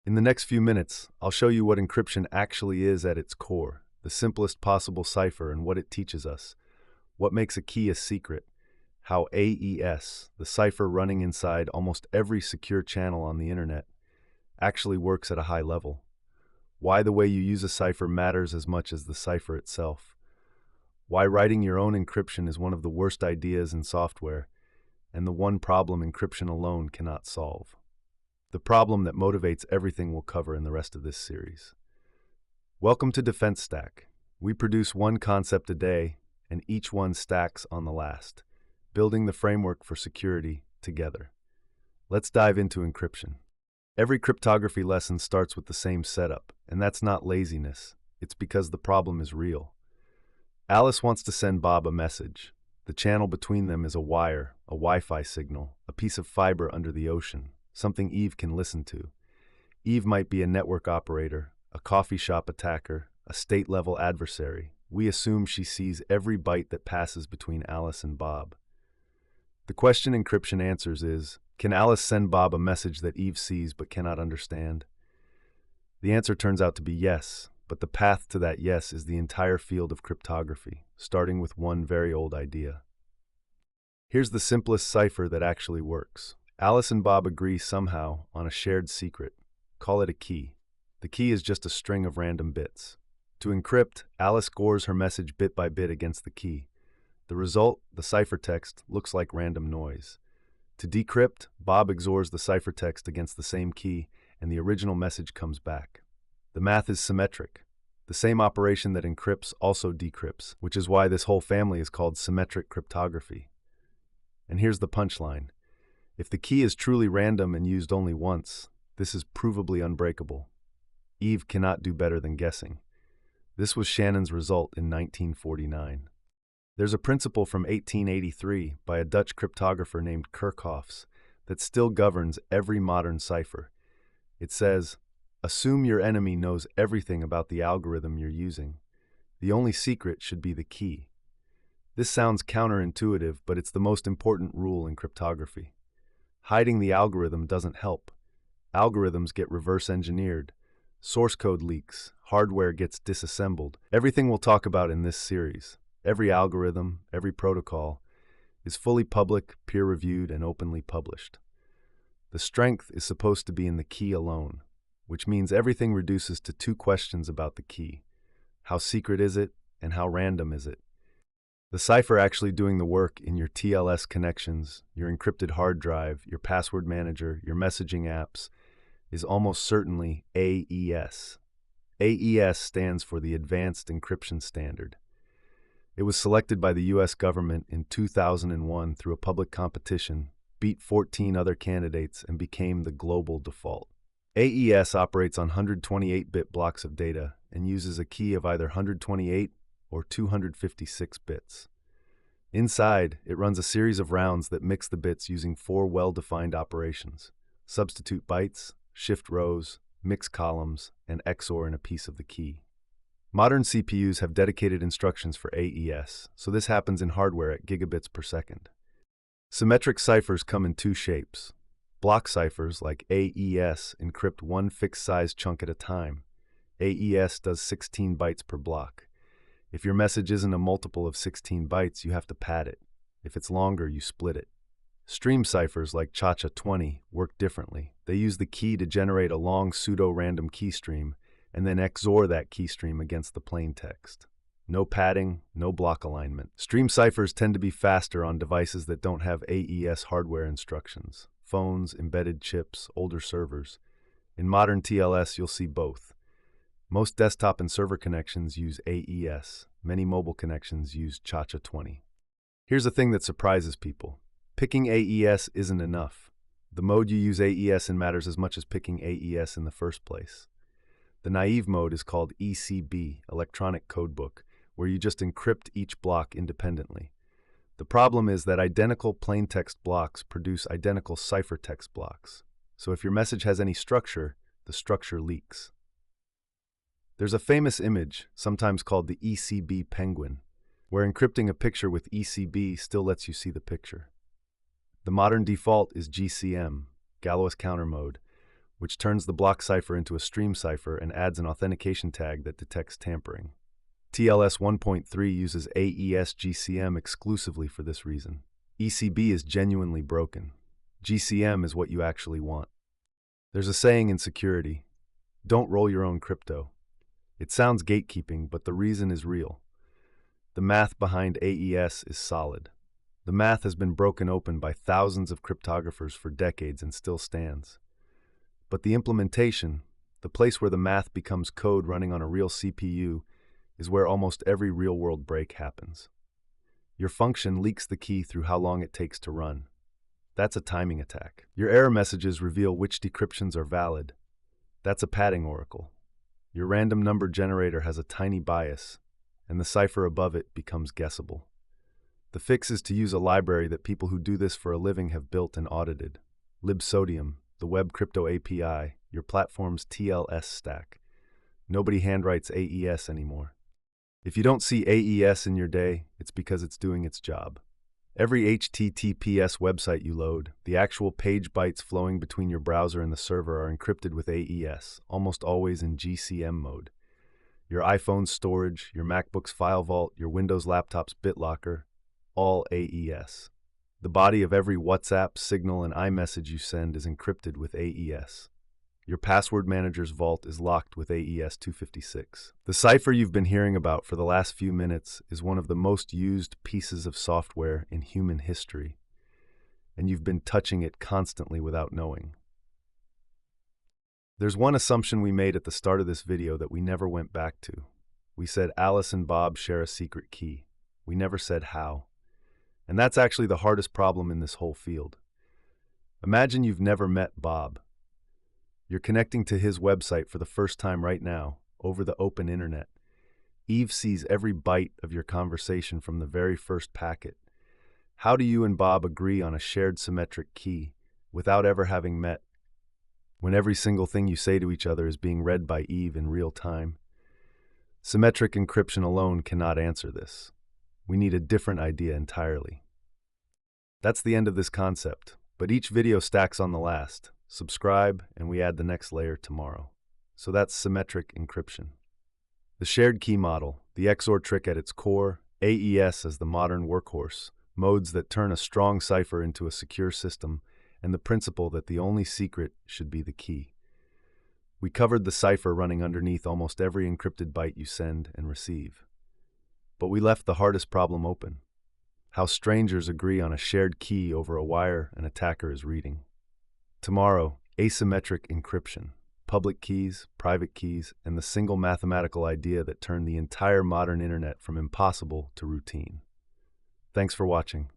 In the next few minutes, I'll show you what encryption actually is at its core, the simplest possible cipher and what it teaches us, what makes a key a secret, how AES, the cipher running inside almost every secure channel on the internet, actually works at a high level, why the way you use a cipher matters as much as the cipher itself, why writing your own encryption is one of the worst ideas in software, and the one problem encryption alone cannot solve. The problem that motivates everything we'll cover in the rest of this series. Welcome to Defense Stack. We produce one concept a day, and each one stacks on the last, building the framework for security together. Let's dive into encryption. Every cryptography lesson starts with the same setup, and that's not laziness. It's because the problem is real. Alice wants to send Bob a message. The channel between them is a wire, a Wi-Fi signal, a piece of fiber under the ocean, something Eve can listen to. Eve might be a network operator, a coffee shop attacker, a state-level adversary. We assume she sees every byte that passes between Alice and Bob. The question encryption answers is, can Alice send Bob a message that Eve sees but cannot understand? The answer turns out to be yes, but the path to that yes is the entire field of cryptography, starting with one very old idea. Here's the simplest cipher that actually works. Alice and Bob agree somehow on a shared secret. Call it a key. The key is just a string of random bits. To encrypt, Alice scores her message bit by bit against the key. The result, the ciphertext, looks like random noise. To decrypt, Bob XORs the ciphertext against the same key, and the original message comes back. The math is symmetric. The same operation that encrypts also decrypts, which is why this whole family is called symmetric cryptography. And here's the punchline. If the key is truly random and used only once, this is provably unbreakable. Eve cannot do better than guessing. This was Shannon's result in 1949. There's a principle from 1883 by a Dutch cryptographer named Kerckhoffs that still governs every modern cipher. It says, assume your enemy knows everything about the algorithm you're using. The only secret should be the key. This sounds counterintuitive, but it's the most important rule in cryptography. Hiding the algorithm doesn't help. Algorithms get reverse engineered. Source code leaks. Hardware gets disassembled. Everything we'll talk about in this series, every algorithm, every protocol, is fully public, peer-reviewed, and openly published. The strength is supposed to be in the key alone, which means everything reduces to two questions about the key. How secret is it, and how random is it? The cipher actually doing the work in your TLS connections, your encrypted hard drive, your password manager, your messaging apps, is almost certainly AES. AES stands for the Advanced Encryption Standard. It was selected by the US government in 2001 through a public competition, beat 14 other candidates, and became the global default. AES operates on 128-bit blocks of data and uses a key of either 128 or 256 bits. Inside, it runs a series of rounds that mix the bits using four well-defined operations: substitute bytes, shift rows, mix columns, and XOR in a piece of the key. Modern CPUs have dedicated instructions for AES, so this happens in hardware at gigabits per second. Symmetric ciphers come in two shapes. Block ciphers, like AES, encrypt one fixed-size chunk at a time. AES does 16 bytes per block. If your message isn't a multiple of 16 bytes, you have to pad it. If it's longer, you split it. Stream ciphers like ChaCha20 work differently. They use the key to generate a long pseudo-random key stream and then XOR that key stream against the plain text. No padding, no block alignment. Stream ciphers tend to be faster on devices that don't have AES hardware instructions. Phones, embedded chips, older servers. In modern TLS, you'll see both. Most desktop and server connections use AES. Many mobile connections use ChaCha20. Here's a thing that surprises people. Picking AES isn't enough. The mode you use AES in matters as much as picking AES in the first place. The naive mode is called ECB, Electronic Codebook, where you just encrypt each block independently. The problem is that identical plaintext blocks produce identical ciphertext blocks. So if your message has any structure, the structure leaks. There's a famous image, sometimes called the ECB penguin, where encrypting a picture with ECB still lets you see the picture. The modern default is GCM, Galois Counter Mode, which turns the block cipher into a stream cipher and adds an authentication tag that detects tampering. TLS 1.3 uses AES GCM exclusively for this reason. ECB is genuinely broken. GCM is what you actually want. There's a saying in security, don't roll your own crypto. It sounds gatekeeping, but the reason is real. The math behind AES is solid. The math has been broken open by thousands of cryptographers for decades and still stands. But the implementation, the place where the math becomes code running on a real CPU, is where almost every real-world break happens. Your function leaks the key through how long it takes to run. That's a timing attack. Your error messages reveal which decryptions are valid. That's a padding oracle. Your random number generator has a tiny bias, and the cipher above it becomes guessable. The fix is to use a library that people who do this for a living have built and audited. libsodium, the Web Crypto API, your platform's TLS stack. Nobody handwrites AES anymore. If you don't see AES in your day, it's because it's doing its job. Every HTTPS website you load, the actual page bytes flowing between your browser and the server are encrypted with AES, almost always in GCM mode. Your iPhone's storage, your MacBook's file vault, your Windows laptop's BitLocker, all AES. The body of every WhatsApp, Signal, and iMessage you send is encrypted with AES. Your password manager's vault is locked with AES 256. The cipher you've been hearing about for the last few minutes is one of the most used pieces of software in human history, and you've been touching it constantly without knowing. There's one assumption we made at the start of this video that we never went back to. We said Alice and Bob share a secret key. We never said how. And that's actually the hardest problem in this whole field. Imagine you've never met Bob. You're connecting to his website for the first time right now, over the open internet. Eve sees every byte of your conversation from the very first packet. How do you and Bob agree on a shared symmetric key without ever having met, when every single thing you say to each other is being read by Eve in real time? Symmetric encryption alone cannot answer this. We need a different idea entirely. That's the end of this concept, but each video stacks on the last. Subscribe, and we add the next layer tomorrow. So that's symmetric encryption. The shared key model, the XOR trick at its core, AES as the modern workhorse, modes that turn a strong cipher into a secure system, and the principle that the only secret should be the key. We covered the cipher running underneath almost every encrypted byte you send and receive. But we left the hardest problem open: how strangers agree on a shared key over a wire an attacker is reading. Tomorrow, asymmetric encryption, public keys, private keys, and the single mathematical idea that turned the entire modern internet from impossible to routine. Thanks for watching.